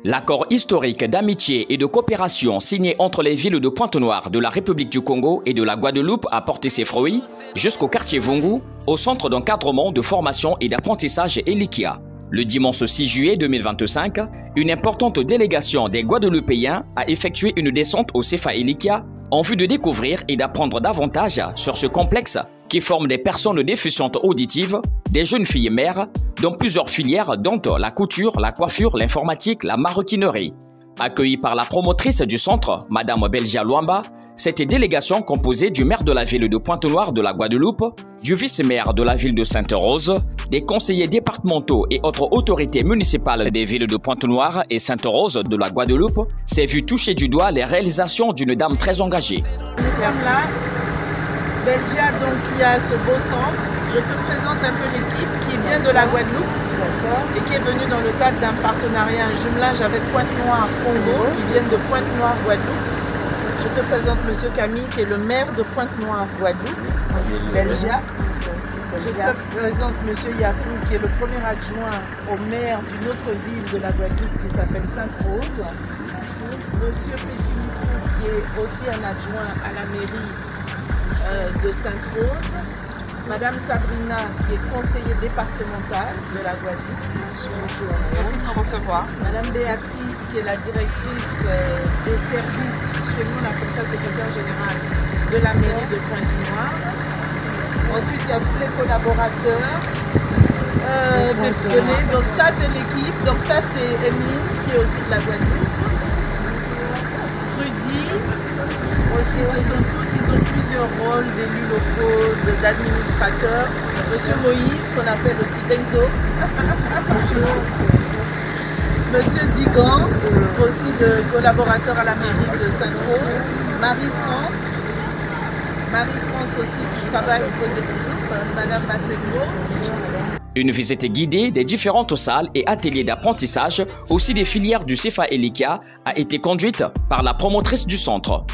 L'accord historique d'amitié et de coopération signé entre les villes de Pointe-Noire de la République du Congo et de la Guadeloupe a porté ses fruits jusqu'au quartier Vungu, au centre d'encadrement de formation et d'apprentissage Elikia. Le dimanche 6 juillet 2025, une importante délégation des Guadeloupéens a effectué une descente au CFA Elikia en vue de découvrir et d'apprendre davantage sur ce complexe qui forme des personnes déficientes auditives, des jeunes filles mères, dans plusieurs filières dont la couture, la coiffure, l'informatique, la maroquinerie. Accueillie par la promotrice du centre, Madame Belgia Luamba, cette délégation composée du maire de la ville de Pointe-Noire de la Guadeloupe, du vice-maire de la ville de Sainte-Rose, des conseillers départementaux et autres autorités municipales des villes de Pointe-Noire et Sainte-Rose de la Guadeloupe, s'est vu toucher du doigt les réalisations d'une dame très engagée. Nous sommes là, Belgia donc qui a ce beau centre. Je te présente un peu l'équipe qui vient de la Guadeloupe et qui est venue dans le cadre d'un partenariat, un jumelage avec Pointe-Noire Congo qui viennent de Pointe-Noire Guadeloupe. Je te présente M. Camille qui est le maire de Pointe-Noire Guadeloupe, Belgia. Je te présente M. Yapou qui est le premier adjoint au maire d'une autre ville de la Guadeloupe qui s'appelle Sainte-Rose. M. Petit-Moukou qui est aussi un adjoint à la mairie de Sainte-Rose. Madame Sabrina qui est conseillère départementale de la Guadeloupe. Bonjour. Merci de te recevoir. Madame Béatrice qui est la directrice des services, chez nous on appelle ça secrétaire général de la mairie de Pointe-Noire. Ensuite il y a tous les collaborateurs. Donc ça c'est l'équipe, donc ça c'est Emeline qui est aussi de la Guadeloupe. Rudy aussi, ce sont tous, ils ont plusieurs rôles d'élus locaux, d'administrateurs. Monsieur Moïse, qu'on appelle aussi Benzo. Monsieur Digan, aussi de collaborateur à la mairie de Sainte-Rose. Marie-France aussi qui travaille au projet du jour, Madame Massembo. Une visite guidée des différentes salles et ateliers d'apprentissage, aussi des filières du CFA Elikia, a été conduite par la promotrice du centre.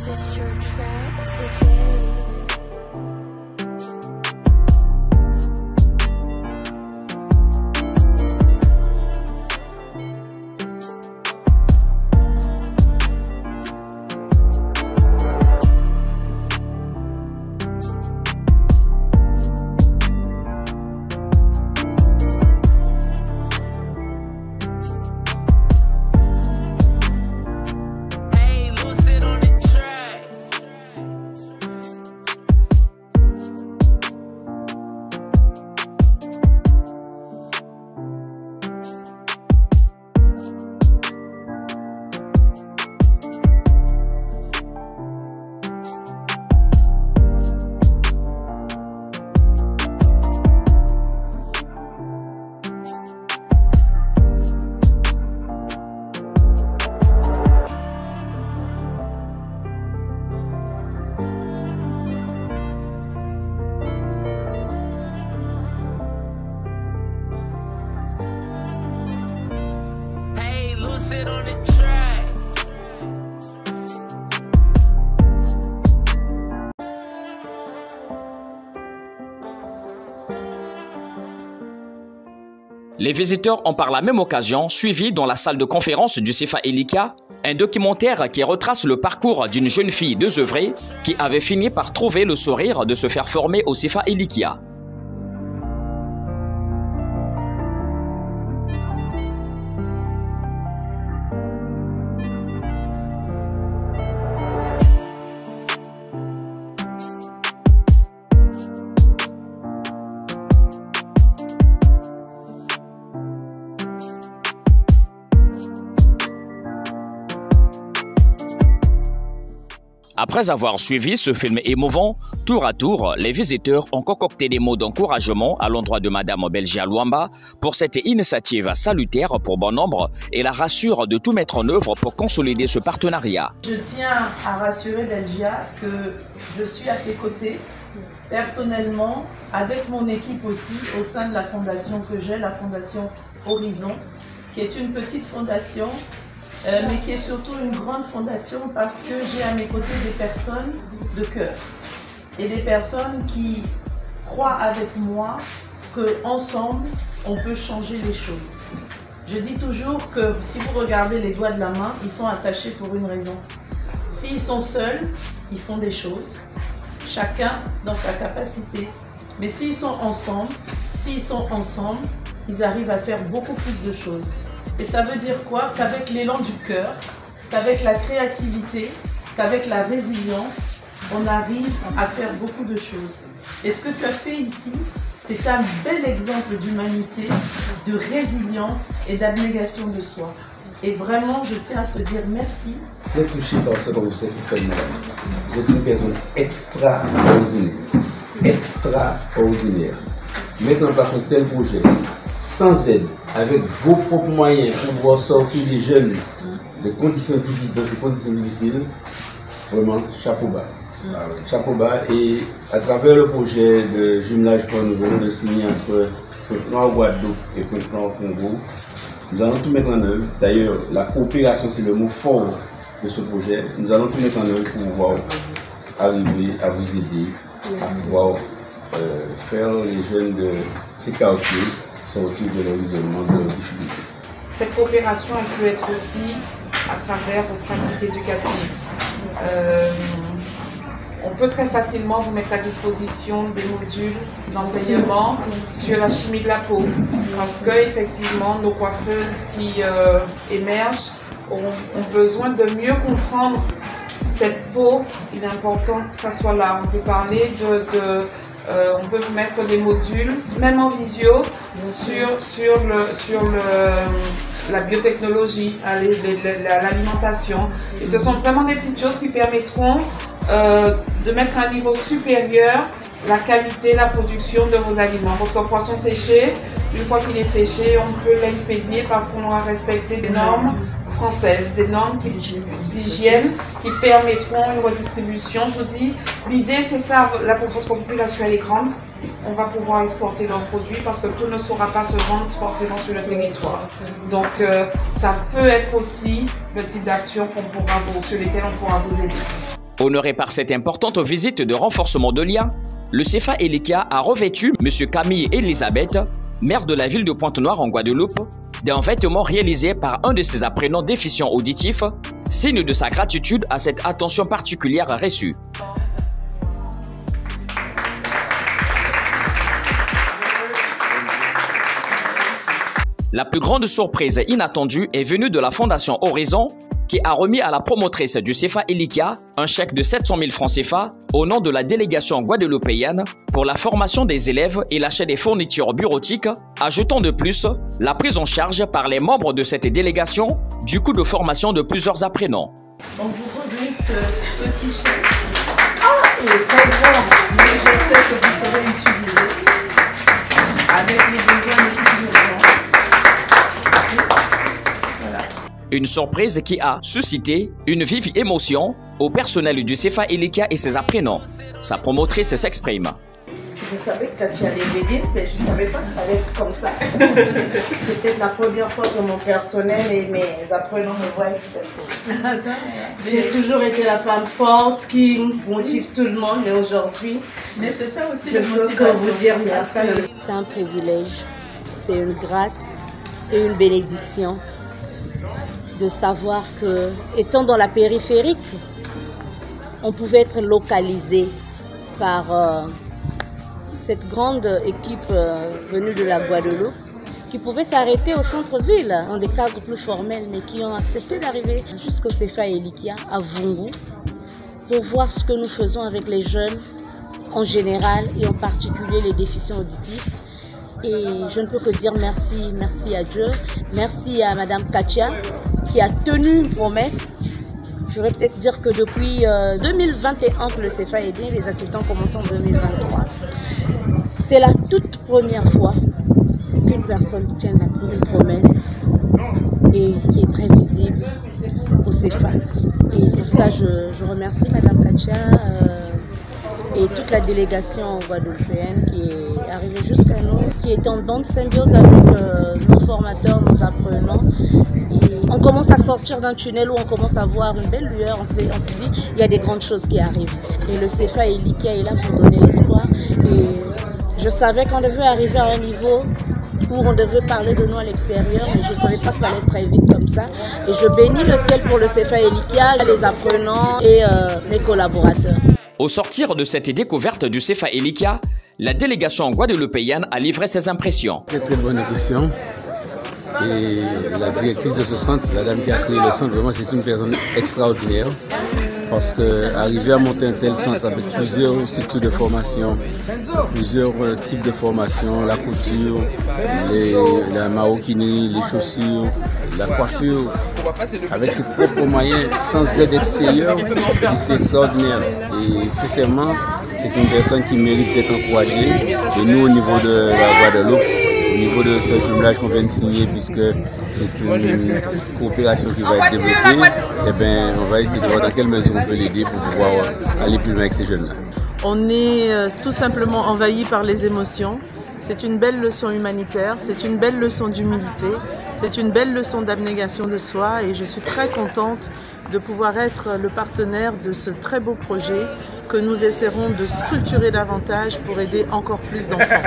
Purchase your track today. sit on the track. Les visiteurs ont par la même occasion suivi dans la salle de conférence du CFA Elikia Un documentaire qui retrace le parcours d'une jeune fille désœuvrée qui avait fini par trouver le sourire de se faire former au CFA Elikia. Après avoir suivi ce film émouvant, tour à tour, les visiteurs ont concocté des mots d'encouragement à l'endroit de Madame Belgia Luamba pour cette initiative salutaire pour bon nombre et la rassure de tout mettre en œuvre pour consolider ce partenariat. Je tiens à rassurer Belgia que je suis à tes côtés, personnellement, avec mon équipe aussi, au sein de la fondation que j'ai, la Fondation Horizon, qui est une petite fondation, mais qui est surtout une grande fondation parce que j'ai à mes côtés des personnes de cœur et des personnes qui croient avec moi qu'ensemble, on peut changer les choses. Je dis toujours que si vous regardez les doigts de la main, ils sont attachés pour une raison. S'ils sont seuls, ils font des choses, chacun dans sa capacité. Mais s'ils sont ensemble, ils arrivent à faire beaucoup plus de choses. Et ça veut dire quoi? Qu'avec l'élan du cœur, qu'avec la créativité, qu'avec la résilience, on arrive à faire beaucoup de choses. Et ce que tu as fait ici, c'est un bel exemple d'humanité, de résilience et d'abnégation de soi. Et vraiment, je tiens à te dire merci. Très touché par ce que vous faites, madame. Vous êtes une personne extraordinaire. Extraordinaire. Mettre en place un tel projet, sans aide, avec vos propres moyens pour pouvoir sortir les jeunes de conditions difficiles, dans ces conditions difficiles, vraiment, chapeau bas. Chapeau bas. Et à travers le projet de jumelage que nous venons de signer entre Pointe-Noire Guadeloupe et Pointe-Noire Congo, nous allons tout mettre en œuvre. D'ailleurs, la coopération, c'est le mot fort de ce projet. Nous allons tout mettre en œuvre pour pouvoir arriver à vous aider, à pouvoir faire les jeunes de ces quartiers sortir de leur isolement, de leurs difficultés. Cette coopération, elle peut être aussi à travers vos pratiques éducatives. On peut très facilement vous mettre à disposition des modules d'enseignement sur la chimie de la peau, parce que effectivement, nos coiffeuses qui émergent ont besoin de mieux comprendre cette peau. Il est important que ça soit là. On peut parler on peut vous mettre des modules, même en visio, sur la biotechnologie, l'alimentation. Et ce sont vraiment des petites choses qui permettront de mettre à un niveau supérieur la qualité, la production de vos aliments. Votre poisson séché, une fois qu'il est séché, on peut l'expédier parce qu'on aura respecté des normes françaises, des normes d'hygiène qui permettront une redistribution. Je vous dis, l'idée c'est ça, là pour votre population elle est grande, on va pouvoir exporter leurs produits parce que tout ne saura pas se vendre forcément sur le territoire. Donc ça peut être aussi le type d'action sur lesquelles on pourra vous aider. Honoré par cette importante visite de renforcement de liens, le CFA Elikia a revêtu M. Camille Elisabeth, maire de la ville de Pointe-Noire en Guadeloupe, d'un vêtement réalisé par un de ses apprenants déficients auditifs, signe de sa gratitude à cette attention particulière reçue. La plus grande surprise inattendue est venue de la Fondation Horizon, qui a remis à la promotrice du CFA Elikia un chèque de 700 000 francs CFA au nom de la délégation guadeloupéenne pour la formation des élèves et l'achat des fournitures bureautiques, ajoutant de plus la prise en charge par les membres de cette délégation du coût de formation de plusieurs apprenants. On vous remet ce petit chèque. Il est très bon, mais je sais que vous saurez utiliser avec les besoins les plus urgents. Une surprise qui a suscité une vive émotion au personnel du CFA Elikia et ses apprenants. Sa promotrice s'exprime. Je savais que tu allais m'aider, mais je ne savais pas que ça allait être comme ça. C'était la première fois que mon personnel et mes apprenants me voient. J'ai toujours été la femme forte qui motive tout le monde, mais aujourd'hui, mais c'est ça aussi je peux que vous dire merci. C'est un privilège, c'est une grâce et une bénédiction de savoir que, étant dans la périphérique, on pouvait être localisé par cette grande équipe venue de la Guadeloupe, qui pouvaient s'arrêter au centre-ville, dans des cadres plus formels, mais qui ont accepté d'arriver jusqu'au CFA Elikia, à Vungu, pour voir ce que nous faisons avec les jeunes en général et en particulier les déficients auditifs. Et je ne peux que dire merci, merci à Dieu, merci à Madame Katia qui a tenu une promesse. Je vais peut-être dire que depuis 2021 que le CFA est né, les activités ont commencé en 2023. C'est la toute première fois qu'une personne tient une promesse et qui est très visible au CFA. Et pour ça, je remercie Madame Katia et toute la délégation guadeloupéenne qui est arrivée jusqu'à nous, qui est en bonne symbiose avec nos formateurs, nos apprenants. Et on commence à sortir d'un tunnel où on commence à voir une belle lueur. On s'est dit, il y a des grandes choses qui arrivent. Et le CFA Elikia est là pour donner l'espoir. Et je savais qu'on devait arriver à un niveau où on devait parler de nous à l'extérieur, mais je ne savais pas que ça allait être très vite comme ça. Et je bénis le ciel pour le CFA Elikia, les apprenants et mes collaborateurs. Au sortir de cette découverte du CFA Elikia, la délégation guadeloupéenne a livré ses impressions. Très très bonne question. Et la directrice de ce centre, la dame qui a créé le centre, vraiment c'est une personne extraordinaire. Parce qu'arriver à monter un tel centre avec plusieurs structures de formation, plusieurs types de formation, la couture, la maroquinerie, les chaussures, la coiffure, avec ses propres moyens, sans aide extérieure, c'est extraordinaire. Et sincèrement, c'est une personne qui mérite d'être encouragée. Et nous, au niveau de la Guadeloupe, au niveau de ce jumelage qu'on vient de signer, puisque c'est une coopération qui va être développée, eh bien, on va essayer de voir dans quelle mesure on peut l'aider pour pouvoir aller plus loin avec ces jeunes-là. On est tout simplement envahi par les émotions. C'est une belle leçon humanitaire, c'est une belle leçon d'humilité, c'est une belle leçon d'abnégation de soi et je suis très contente de pouvoir être le partenaire de ce très beau projet que nous essaierons de structurer davantage pour aider encore plus d'enfants.